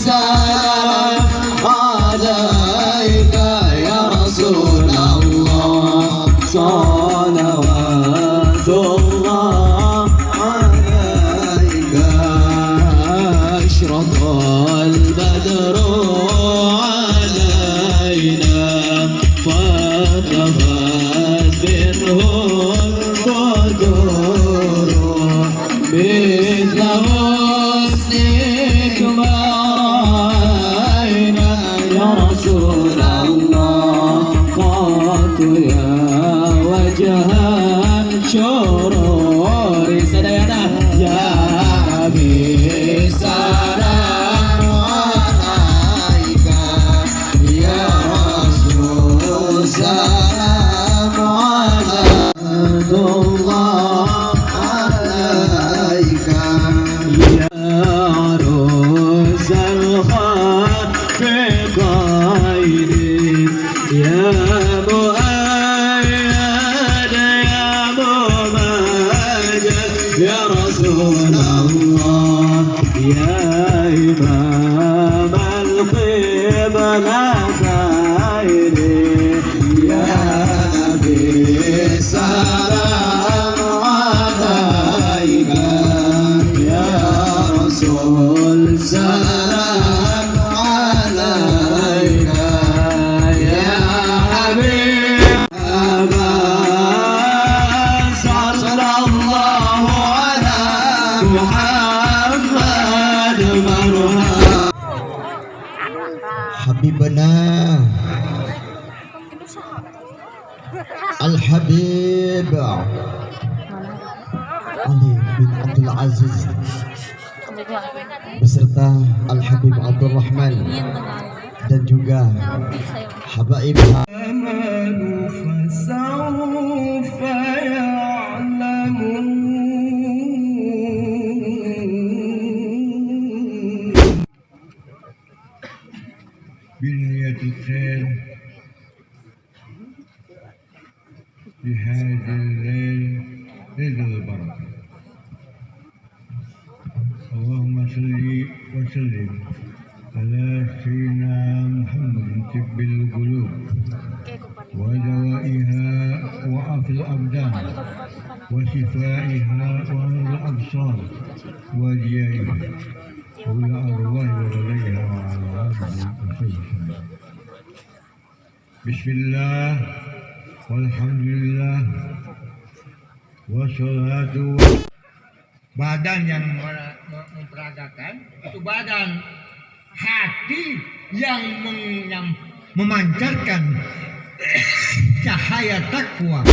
السلام عليك يا رسول الله صلوات الله عليك أشرق البدر علينا فانتفت منه القدور مثل حسنك ما رأينا يا رسول الله قط يا وجه الشرور سدينا يا نبي السلام عليك يا رسول سلام عليك الله عليك يا عروس الخلق خير يا مؤيد يا ممجد يا رسول الله يا إمام القبلة خير يا نبي السلام عليك يا رسول سلام عليك يا حبيب أبا صلى الله على محمد مرحبا حبيبنا الحبيب Ali bin Abdul Aziz beserta Al-Habib Abdul Rahman dan juga Habaib بنية الخير لهذا الليل ليلة البركة. اللهم صل وسلم على سيدنا محمد طب القلوب ودوائها وعافي الأبدان وشفائها ونور الأبصار وجيائها والأرواح وغليها وعلى آله وصحبه. بسم الله والحمد لله wassalatu. Badan yang memperagakan itu badan, hati yang memancarkan cahaya takwa.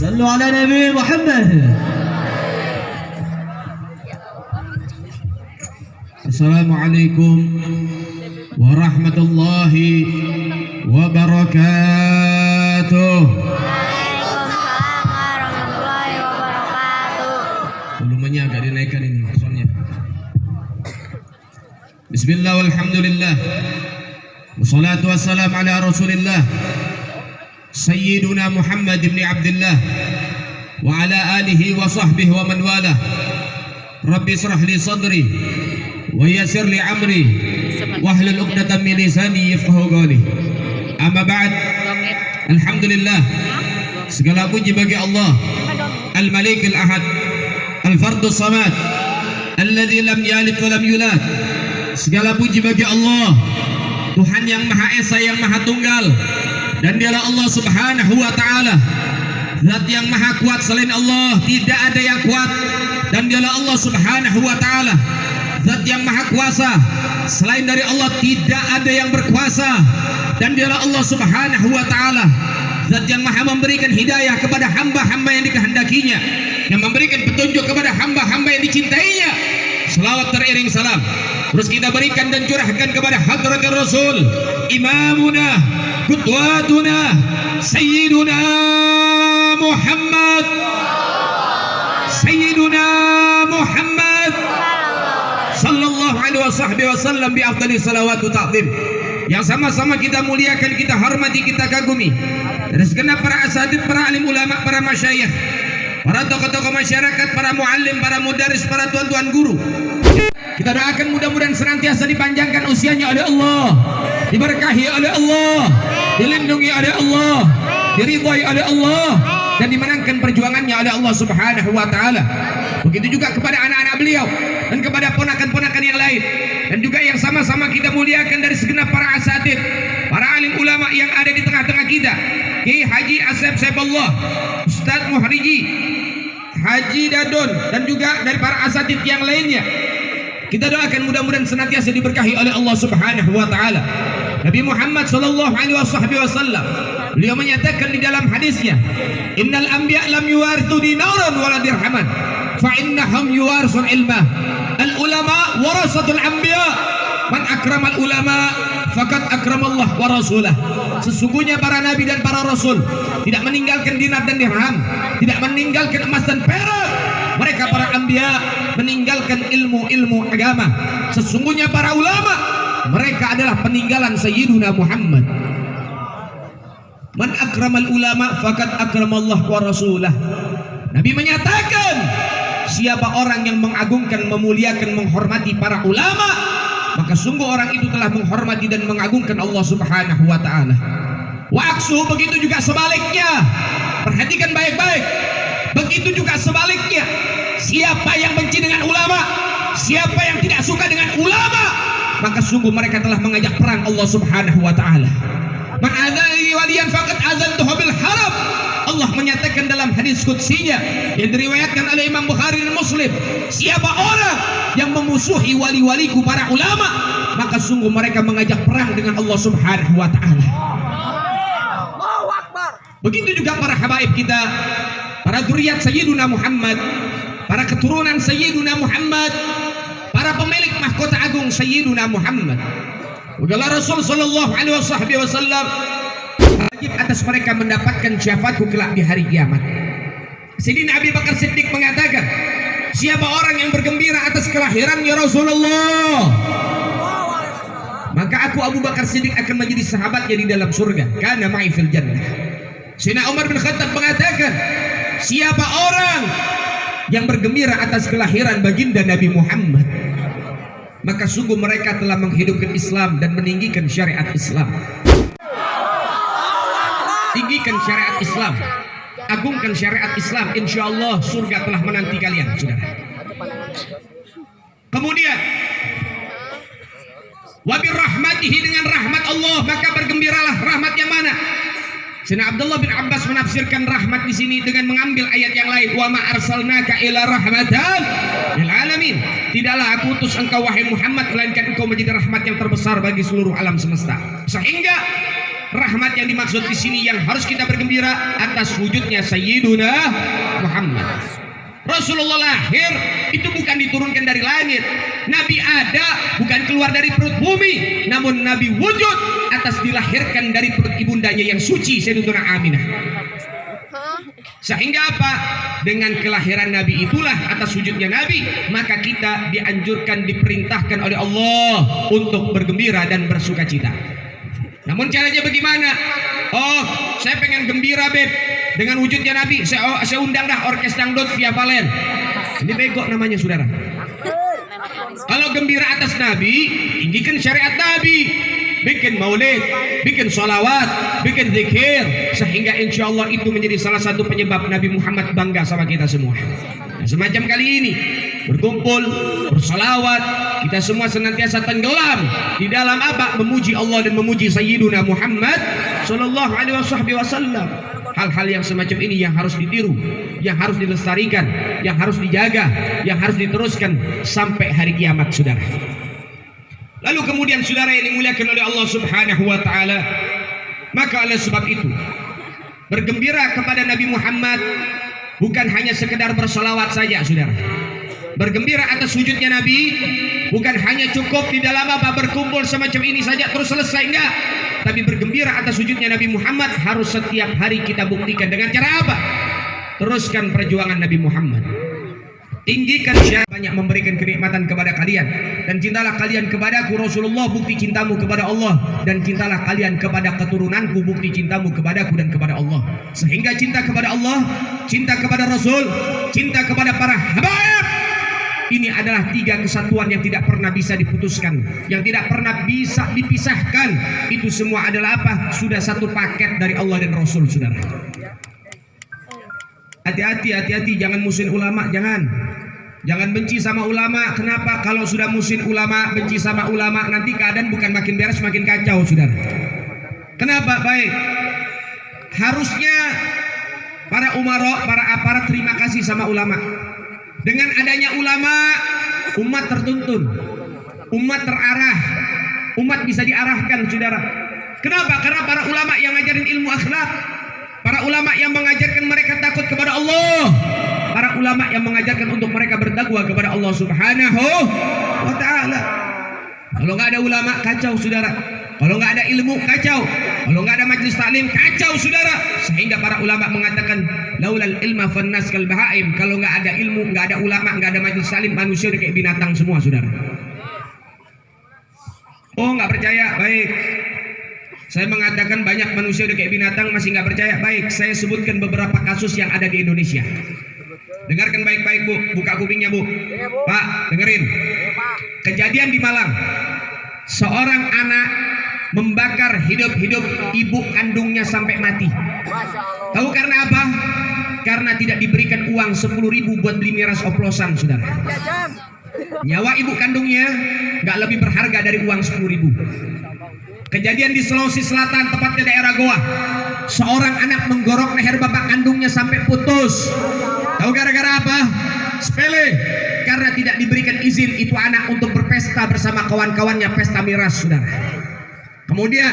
صلوا على نبي محمد. Assalamualaikum warahmatullahi wabarakatuh. Waalaikumsalam warahmatullahi wabarakatuh. Volumenya agak dinaikkan ini soalnya. Bismillah walhamdulillah wassalatu wassalamu ala rasulillah Sayyiduna Muhammad ibn Abdullah wa ala alihi wa sahbihi wa man wala. Rabbi israh li sadri wa yassir li amri wahlul 'uqdatam min lisani yafqahu qawli. Amma ba'd. Alhamdulillah, segala puji bagi Allah Al-Malik Al-Ahad Al-Fardus Samad alladzi lam yalid wa lam yulad. Segala puji bagi Allah Tuhan yang Maha Esa, yang Maha Tunggal, dan dialah Allah Subhanahu wa taala, zat yang maha kuat. Selain Allah tidak ada yang kuat, dan dialah Allah Subhanahu wa taala, zat yang maha kuasa. Selain dari Allah tidak ada yang berkuasa, dan dialah Allah Subhanahu wa taala, zat yang maha memberikan hidayah kepada hamba-hamba yang dikehendakinya, yang memberikan petunjuk kepada hamba-hamba yang dicintainya. Selawat teriring salam terus kita berikan dan curahkan kepada hadratir Rasul, imamuna, qudwatuna, sayyiduna Muhammad, sayyiduna Muhammad sallallahu alaihi wasallam bi afdali salawatu ta'zim. yang sama-sama kita muliakan, kita hormati, kita kagumi. Dari segenap para asatid, para alim ulama, para masyayikh, para tokoh-tokoh masyarakat, para muallim, para mudaris, para tuan-tuan guru. Kita doakan mudah-mudahan senantiasa dipanjangkan usianya oleh Allah, diberkahi oleh Allah, dilindungi oleh Allah, diridhai oleh Allah, dan dimenangkan perjuangannya oleh Allah Subhanahu wa taala. Begitu juga kepada anak-anak beliau dan kepada ponakan-ponakan yang lain, dan juga yang sama-sama kita muliakan dari segenap para asatid, para alim ulama yang ada di tengah-tengah kita. Kiai Haji Asep Saifullah, Ustadz Muhriji, Haji Dadon, dan juga dari para asatid yang lainnya. Kita doakan mudah-mudahan senantiasa diberkahi oleh Allah Subhanahu wa taala. Nabi Muhammad sallallahu alaihi wasallam beliau menyatakan di dalam hadisnya, "Innal anbiya lam yuwarithu dinaran wala dirhaman, fa innahum yuwarisun ilma. Al ulama warasatul anbiya. Man akramal ulama faqad akramallah wa rasulah." Sesungguhnya para nabi dan para rasul tidak meninggalkan dinar dan dirham, tidak meninggalkan emas dan perak. Mereka para anbiya meninggalkan ilmu-ilmu agama. Sesungguhnya para ulama, mereka adalah peninggalan Sayyiduna Muhammad. Man akramal ulama faqad akramallah wa rasulah. Nabi menyatakan, siapa orang yang mengagungkan, memuliakan, menghormati para ulama, maka sungguh orang itu telah menghormati dan mengagungkan Allah Subhanahu wa taala. Wa aksu, begitu juga sebaliknya. Perhatikan baik-baik. Begitu juga sebaliknya. Siapa yang benci dengan ulama, siapa yang tidak suka dengan ulama, maka sungguh mereka telah mengajak perang Allah Subhanahu wa taala. Man adzali waliyan faqad adzantuhu bil harb. Allah menyatakan dalam hadis qudsinya yang diriwayatkan oleh Imam Bukhari dan Muslim, siapa orang yang memusuhi wali-waliku para ulama, maka sungguh mereka mengajak perang dengan Allah Subhanahu wa taala. Begitu juga para habaib kita, para zuriat Sayyiduna Muhammad, para keturunan Sayyiduna Muhammad, para pemilik mahkota agung Sayyiduna Muhammad. Ugalah Rasul sallallahu alaihi wasallam, wajib atas mereka mendapatkan syafaatku kelak di hari kiamat. Sayyidina Abi Bakar Siddiq mengatakan, siapa orang yang bergembira atas kelahirannya Rasulullah, maka aku Abu Bakar Siddiq akan menjadi sahabatnya di dalam surga. Kana ma'i fil jannah. Sayyidina Umar bin Khattab mengatakan, siapa orang yang bergembira atas kelahiran baginda Nabi Muhammad, maka sungguh mereka telah menghidupkan Islam dan meninggikan syariat Islam. Tinggikan syariat Islam, agungkan syariat Islam, insya Allah surga telah menanti kalian, saudara. Kemudian, wabir rahmatihi, dengan rahmat Allah maka bergembiralah. Rahmat yang mana? Sayyidina Abdullah bin Abbas menafsirkan rahmat di sini dengan mengambil ayat yang lain, wa ma arsalnaka ila rahmatan lil alamin. Tidaklah aku utus engkau wahai Muhammad melainkan engkau menjadi rahmat yang terbesar bagi seluruh alam semesta. Sehingga rahmat yang dimaksud di sini yang harus kita bergembira atas wujudnya Sayyiduna Muhammad. Rasulullah lahir itu bukan diturunkan dari langit. Nabi ada bukan keluar dari perut bumi, namun Nabi wujud atas dilahirkan dari perut ibundanya yang suci Sayyidatuna Aminah. Sehingga apa? Dengan kelahiran Nabi itulah, atas wujudnya Nabi, maka kita dianjurkan, diperintahkan oleh Allah untuk bergembira dan bersuka cita. Namun caranya bagaimana? Oh, saya pengen gembira beb dengan wujudnya Nabi, saya undang dah orkes dangdut via Valen. Ini bego namanya, saudara. Kalau gembira atas Nabi, tinggikan syariat Nabi, bikin maulid, bikin sholawat, bikin zikir, sehingga insya Allah itu menjadi salah satu penyebab Nabi Muhammad bangga sama kita semua. Nah, semacam kali ini berkumpul, bersolawat, kita semua senantiasa tenggelam di dalam apa? Memuji Allah dan memuji Sayyiduna Muhammad sallallahu alaihi wasallam. Hal-hal yang semacam ini yang harus ditiru, yang harus dilestarikan, yang harus dijaga, yang harus diteruskan sampai hari kiamat, saudara. Lalu kemudian saudara yang dimuliakan oleh Allah Subhanahu wa taala, maka oleh sebab itu bergembira kepada Nabi Muhammad bukan hanya sekedar bersolawat saja, saudara. Bergembira atas wujudnya Nabi bukan hanya cukup di dalam apa? Berkumpul semacam ini saja terus selesai, enggak. Tapi bergembira atas wujudnya Nabi Muhammad harus setiap hari kita buktikan. Dengan cara apa? Teruskan perjuangan Nabi Muhammad. tinggikan syariat, banyak memberikan kenikmatan kepada kalian, dan cintalah kalian kepadaku Rasulullah, bukti cintamu kepada Allah, dan cintalah kalian kepada keturunanku, bukti cintamu kepadaku dan kepada Allah. Sehingga cinta kepada Allah, cinta kepada Rasul, cinta kepada para habaib, ini adalah 3 kesatuan yang tidak pernah bisa diputuskan, yang tidak pernah bisa dipisahkan. Itu semua adalah apa? Sudah satu paket dari Allah dan Rasul, saudara. Hati-hati, jangan musuhin ulama, jangan benci sama ulama. Kenapa? Kalau sudah musuhin ulama, benci sama ulama, nanti keadaan bukan makin beres, makin kacau, saudara. Kenapa? Baik, harusnya para umara, para aparat terima kasih sama ulama. Dengan adanya ulama, umat tertuntun, umat terarah, umat bisa diarahkan, saudara. Kenapa? Karena para ulama yang ngajarin ilmu akhlak, para ulama yang mengajarkan mereka takut kepada Allah, para ulama yang mengajarkan untuk mereka bertakwa kepada Allah Subhanahu wa ta'ala. Kalau nggak ada ulama, kacau, saudara. Kalau nggak ada ilmu, kacau. Kalau nggak ada majelis taklim, kacau, saudara. Sehingga para ulama mengatakan, laulal ilma fannas kal bahaim. Kalau nggak ada ilmu, nggak ada ulama, nggak ada majelis taklim, manusia udah kayak binatang semua, saudara. Oh, nggak percaya? Baik. Saya mengatakan banyak manusia udah kayak binatang, masih nggak percaya. Baik, saya sebutkan beberapa kasus yang ada di Indonesia. Dengarkan baik-baik, Bu. Buka kupingnya, Bu. Pak, dengerin. Kejadian di Malang. Seorang anak membakar hidup-hidup ibu kandungnya sampai mati. Tahu karena apa? Karena tidak diberikan uang 10.000 buat beli miras oplosan, saudara. Nyawa ibu kandungnya nggak lebih berharga dari uang 10.000. Kejadian di Sulawesi Selatan, tepatnya daerah Goa. Seorang anak menggorok leher bapak kandungnya sampai putus. Tahu gara-gara apa? Sepele. Karena tidak diberikan izin itu anak untuk berpesta bersama kawan-kawannya, pesta miras, saudara. Kemudian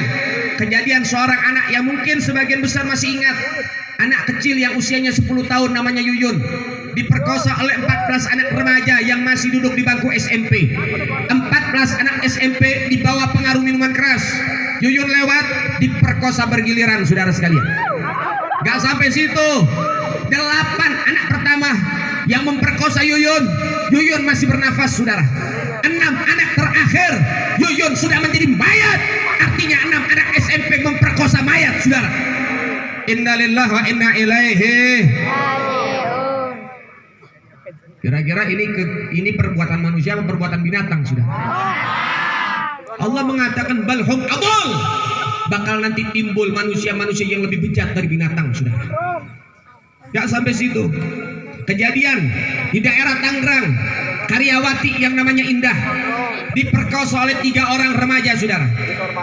kejadian seorang anak yang mungkin sebagian besar masih ingat, anak kecil yang usianya 10 tahun namanya Yuyun, diperkosa oleh 14 anak remaja yang masih duduk di bangku SMP. 14 anak SMP di bawah pengaruh minuman keras. Yuyun lewat, diperkosa bergiliran, saudara sekalian. Gak sampai situ, 8 anak pertama yang memperkosa Yuyun, Yuyun masih bernafas, saudara. 6 anak terakhir, Yuyun sudah menjadi mayat. Artinya 6 anak SMP memperkosa mayat, saudara. Innalillahi wa inna ilaihi. Kira-kira ini perbuatan manusia atau perbuatan binatang, saudara? Allah mengatakan balhum adol, bakal nanti timbul manusia-manusia yang lebih bejat dari binatang, saudara. Gak sampai situ. Kejadian di daerah Tangerang, karyawati yang namanya Indah diperkosa oleh 3 orang remaja, saudara.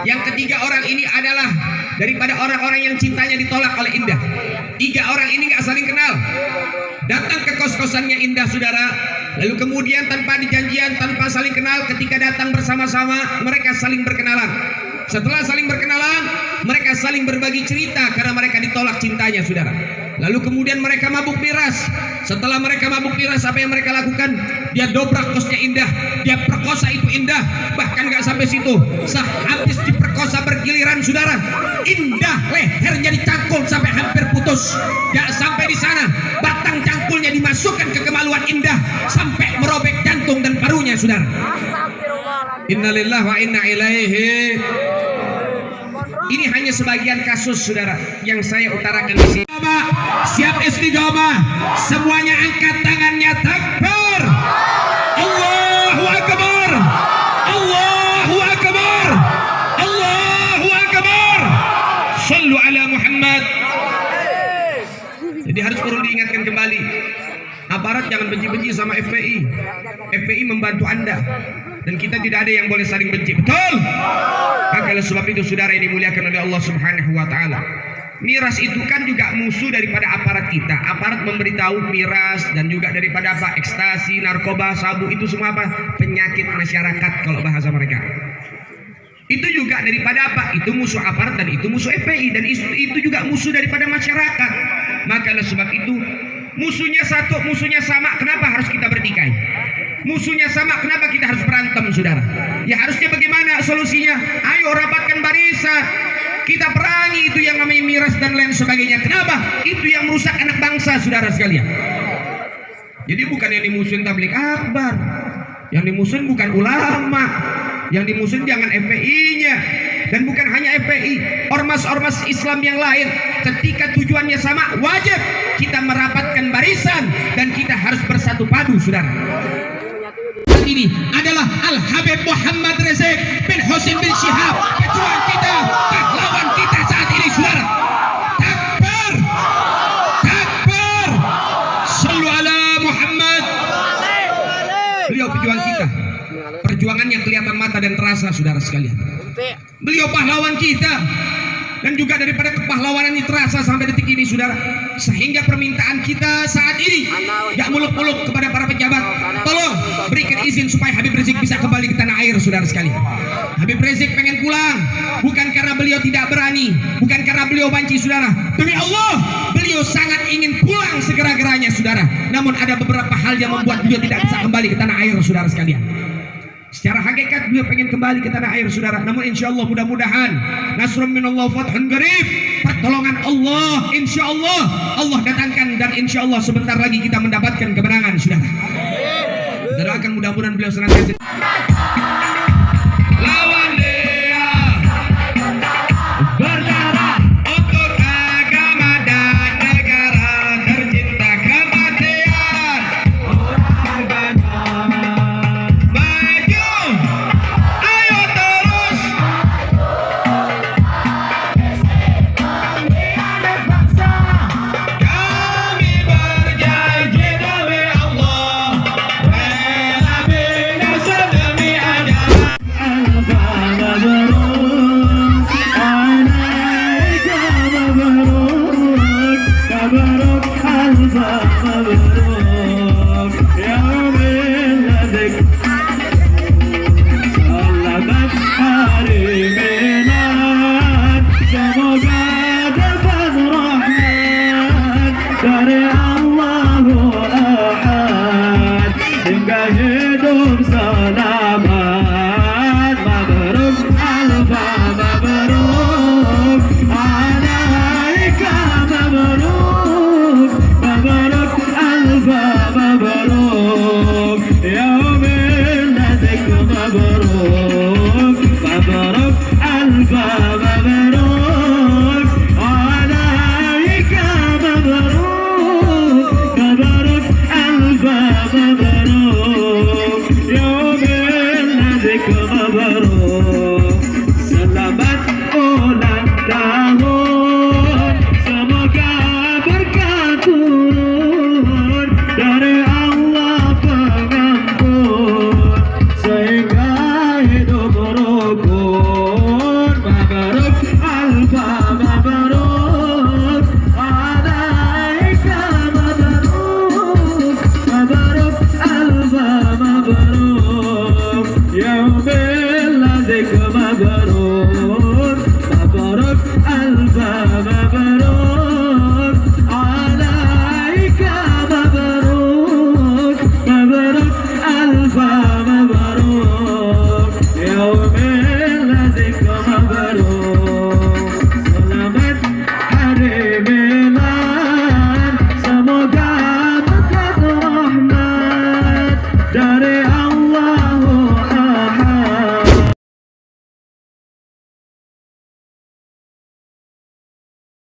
Yang ketiga orang ini adalah daripada orang-orang yang cintanya ditolak oleh Indah. 3 orang ini gak saling kenal, datang ke kos-kosannya Indah, saudara. Lalu kemudian tanpa dijanjian, tanpa saling kenal, ketika datang bersama-sama, mereka saling berkenalan. Setelah saling berkenalan, mereka saling berbagi cerita karena mereka ditolak cintanya, saudara. Lalu kemudian mereka mabuk miras. Setelah mereka mabuk miras, apa yang mereka lakukan? Dia dobrak kosnya Indah, dia perkosa itu Indah. Bahkan gak sampai situ, sehabis diperkosa bergiliran, saudara, Indah lehernya dicangkul sampai hampir putus. Gak sampai di sana, batang cangkulnya dimasukkan ke kemaluan Indah sampai merobek jantung dan parunya, saudara. Innalillahi wa inna ilaihi. Ini hanya sebagian kasus, saudara, yang saya utarakan di sini. Siap istiqomah, semuanya angkat tangannya, takbir. Allahu akbar. Allahu akbar. Allahu akbar. Shallu ala Muhammad. Jadi harus perlu diingatkan kembali. Aparat jangan benci-benci sama FPI. FPI membantu Anda. Dan kita tidak ada yang boleh saling benci. Betul? Maka oleh sebab itu, saudara yang dimuliakan oleh Allah Subhanahu wa ta'ala, miras itu kan juga musuh daripada aparat kita. Aparat memberitahu miras dan juga daripada apa? Ekstasi, narkoba, sabu, itu semua apa? Penyakit masyarakat kalau bahasa mereka. Itu juga daripada apa? Itu musuh aparat dan itu musuh FPI, dan itu juga musuh daripada masyarakat. Maka oleh sebab itu, musuhnya satu, musuhnya sama, kenapa harus kita bertikai? Musuhnya sama, kenapa kita harus berantem, saudara? Ya harusnya bagaimana solusinya? Ayo rapatkan barisan, kita perangi itu yang namanya miras dan lain sebagainya. Kenapa? Itu yang merusak anak bangsa, saudara sekalian. Jadi bukan yang dimusuhin tablik akbar, yang dimusuhin bukan ulama, yang dimusuhin jangan FPI-nya, dan bukan hanya FPI, ormas-ormas Islam yang lain. Ketika tujuannya sama, wajib kita merapatkan barisan dan kita harus bersatu padu, saudara. Ini adalah Al-Habib Muhammad Rizik bin Husain bin Syihab, pejuang kita, pahlawan kita saat ini, saudara. Takbir, takbir, sallu ala Muhammad. Beliau pejuang kita, perjuangan yang kelihatan mata dan terasa, saudara sekalian. Beliau pahlawan kita, dan juga daripada kepahlawanan ini terasa sampai detik ini, saudara. Sehingga permintaan kita saat ini gak muluk-muluk kepada para pejabat, tolong berikan izin supaya Habib Rizik bisa kembali ke tanah air, saudara sekalian. Habib Rizik pengen pulang, bukan karena beliau tidak berani, bukan karena beliau banci, saudara. Demi Allah, beliau sangat ingin pulang segera-geranya, saudara. Namun ada beberapa hal yang membuat beliau tidak bisa kembali ke tanah air, saudara sekalian. Secara hakikat beliau pengen kembali ke tanah air, saudara. Namun insya Allah, mudah-mudahan nasrun minallah fathun qarib, pertolongan Allah insya Allah Allah datangkan, dan insya Allah sebentar lagi kita mendapatkan kemenangan, saudara. Doakan mudah-mudahan beliau senantiasa